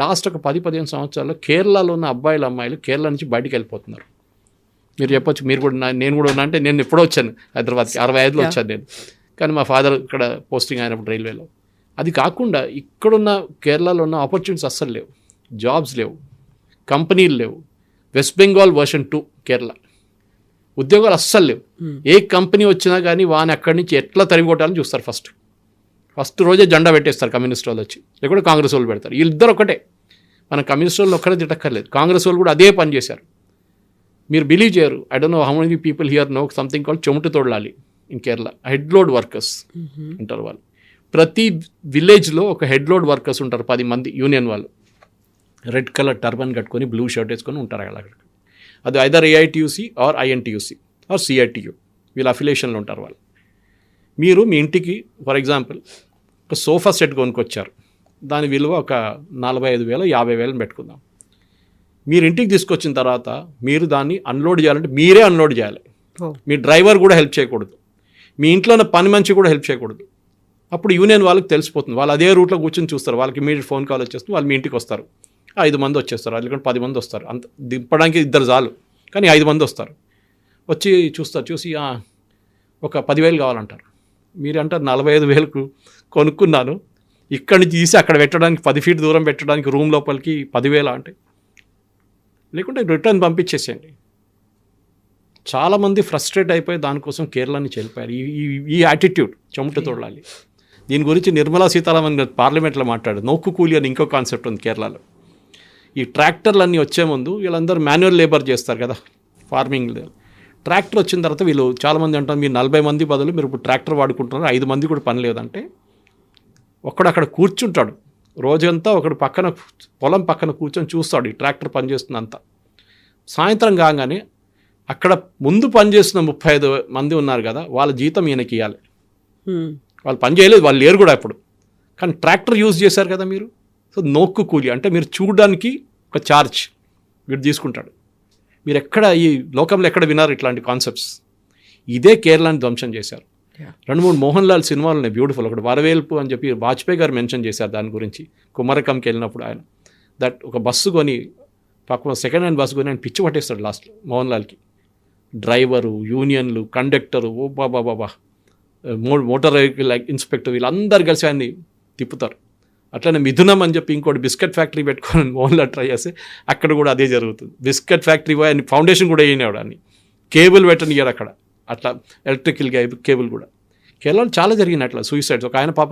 Last ఒక 10-15 సంవత్సరాల్లో కేరళలో ఉన్న అబ్బాయిలు అమ్మాయిలు కేరళ నుంచి బయటికి వెళ్ళిపోతున్నారు. మీరు చెప్పొచ్చు, మీరు కూడా నేను కూడా ఉన్నా అంటే నేను ఎప్పుడో వచ్చాను హైదరాబాద్కి, 65లో వచ్చాను నేను. కానీ మా ఫాదర్ ఇక్కడ పోస్టింగ్ అయినప్పుడు రైల్వేలో. అది కాకుండా ఇక్కడున్న కేరళలో ఉన్న ఆపర్చునిటీస్ అస్సలు లేవు, జాబ్స్ లేవు, కంపెనీలు లేవు. వెస్ట్ బెంగాల్ వర్షన్ 2 కేరళ, ఉద్యోగాలు అస్సలు లేవు. ఏ కంపెనీ వచ్చినా కానీ వాని అక్కడి నుంచి ఎట్లా తరిమి కొట్టాలని చూస్తారు. ఫస్ట్ రోజే జెండా పెట్టేస్తారు కమ్యూనిస్ట్ వాళ్ళు వచ్చి, లేకుంటే కాంగ్రెస్ వాళ్ళు పెడతారు. వీళ్ళిద్దరు ఒకటే, మన కమ్యూనిస్ట్ వాళ్ళు ఒక్కడే తిట్టక్కర్లేదు, కాంగ్రెస్ వాళ్ళు కూడా అదే పని చేశారు. మీరు బిలీవ్ చేయరు, I don't know how many people here know something called చెమట తోడలాలి in Kerala. Head load workers ఉంటారు వాళ్ళు. ప్రతి విలేజ్లో ఒక హెడ్ లోడ్ వర్కర్స్ ఉంటారు, 10 మంది యూనియన్ వాళ్ళు. రెడ్ కలర్ టర్బన్ కట్టుకొని బ్లూ షర్ట్ వేసుకొని ఉంటారు అక్కడ. అది either AITUC or INTUC or CITU, వీళ్ళ అఫిలియేషన్లో ఉంటారు వాళ్ళు. మీరు మీ ఇంటికి ఫర్ ఎగ్జాంపుల్ ఒక సోఫా సెట్ కొనుక్కొచ్చారు, దాని విలువ ఒక 45,000 50,000 పెట్టుకుందాం. మీరు ఇంటికి తీసుకొచ్చిన తర్వాత మీరు దాన్ని అన్లోడ్ చేయాలంటే మీరే అన్లోడ్ చేయాలి. మీ డ్రైవర్ కూడా హెల్ప్ చేయకూడదు, మీ ఇంట్లో ఉన్న పని మనిషి కూడా హెల్ప్ చేయకూడదు. అప్పుడు యూనియన్ వాళ్ళకి తెలిసిపోతుంది, వాళ్ళు అదే రూట్లో కూర్చొని చూస్తారు. వాళ్ళకి ఇమీడియట్ ఫోన్ కాల్ వచ్చేస్తుంది, వాళ్ళు మీ ఇంటికి వస్తారు. 5 మంది వచ్చేస్తారు, లేకుంటే 10 మంది వస్తారు. అంత దింపడానికి 2 చాలు, కానీ 5 మంది వస్తారు. వచ్చి చూస్తారు, చూసి ఒక 10,000 కావాలంటారు. మీరు అంటారు 45,000కు కొనుక్కున్నాను, ఇక్కడి నుంచి తీసి అక్కడ పెట్టడానికి 10 ఫీట్ దూరం పెట్టడానికి రూమ్ లోపలికి 10,000 అంటే, లేకుంటే రిటర్న్ పంపించేసేయండి. చాలామంది ఫ్రస్ట్రేట్ అయిపోయి దానికోసం కేరళ నుంచి వెళ్ళిపోయారు. ఈ యాటిట్యూడ్ చెమట తోడాలి. దీని గురించి నిర్మలా సీతారామన్ గారు పార్లమెంట్లో మాట్లాడారు. నోక్కు కూలి అని ఇంకో కాన్సెప్ట్ ఉంది కేరళలో. ఈ ట్రాక్టర్లు వచ్చే ముందు వీళ్ళందరూ మాన్యువల్ లేబర్ చేస్తారు కదా ఫార్మింగ్. ట్రాక్టర్ వచ్చిన తర్వాత వీళ్ళు చాలామంది అంటారు, మీరు 40 మంది బదులు మీరు ఇప్పుడు ట్రాక్టర్ వాడుకుంటున్నారు, 5 మంది కూడా పని లేదంటే, ఒక్కడు అక్కడ కూర్చుంటాడు రోజంతా, ఒకడు పక్కన పొలం పక్కన కూర్చొని చూస్తాడు ఈ ట్రాక్టర్ పనిచేస్తున్నంత. సాయంత్రం కాగానే అక్కడ ముందు పనిచేస్తున్న 35 మంది ఉన్నారు కదా, వాళ్ళ జీతం ఈయనకి ఇవ్వాలి. వాళ్ళు పని చేయలేదు, వాళ్ళు లేరు కూడా ఇప్పుడు, కానీ ట్రాక్టర్ యూజ్ చేశారు కదా మీరు. సో నోక్కు కూలి అంటే మీరు చూడడానికి ఒక ఛార్జ్ వీడు తీసుకుంటాడు. మీరు ఎక్కడ ఈ లోకంలో ఎక్కడ విన్నారు ఇట్లాంటి కాన్సెప్ట్స్? ఇదే కేరళని ధ్వంసం చేశారు. 2-3 మోహన్ లాల్ సినిమాలు ఉన్నాయి బ్యూటిఫుల్. ఒకటి వరవేల్పు అని చెప్పి వాజ్పేయి గారు మెన్షన్ చేశారు దాని గురించి. కుమరకంకి వెళ్ళినప్పుడు ఆయన ఒక బస్సు కొని, పక్కన సెకండ్ హ్యాండ్ బస్సు కొని ఆయన పిచ్చి పట్టేస్తాడు లాస్ట్లో మోహన్ లాల్కి. డ్రైవరు, యూనియన్లు, కండక్టరు, ఓ బాబా మోటార్ వెహికల్ ఇన్స్పెక్టర్ వీళ్ళందరూ కలిసి ఆయన్ని తిప్పుతారు. అట్లనే మిథునం అని చెప్పి ఇంకోటి బిస్కెట్ ఫ్యాక్టరీ పెట్టుకోవాలని మోహన్లాల్ ట్రై చేస్తే అక్కడ కూడా అదే జరుగుతుంది. బిస్కెట్ ఫ్యాక్టరీ పోయి ఆయన ఫౌండేషన్ కూడా వేయనివాడు, అని కేబుల్ పెట్టనియాడు అక్కడ. అట్లా ఎలక్ట్రికల్ కేబుల్ కూడా. కేరళలో చాలా జరిగినాయి అట్లా సూసైడ్స్. ఒక ఆయన పాపం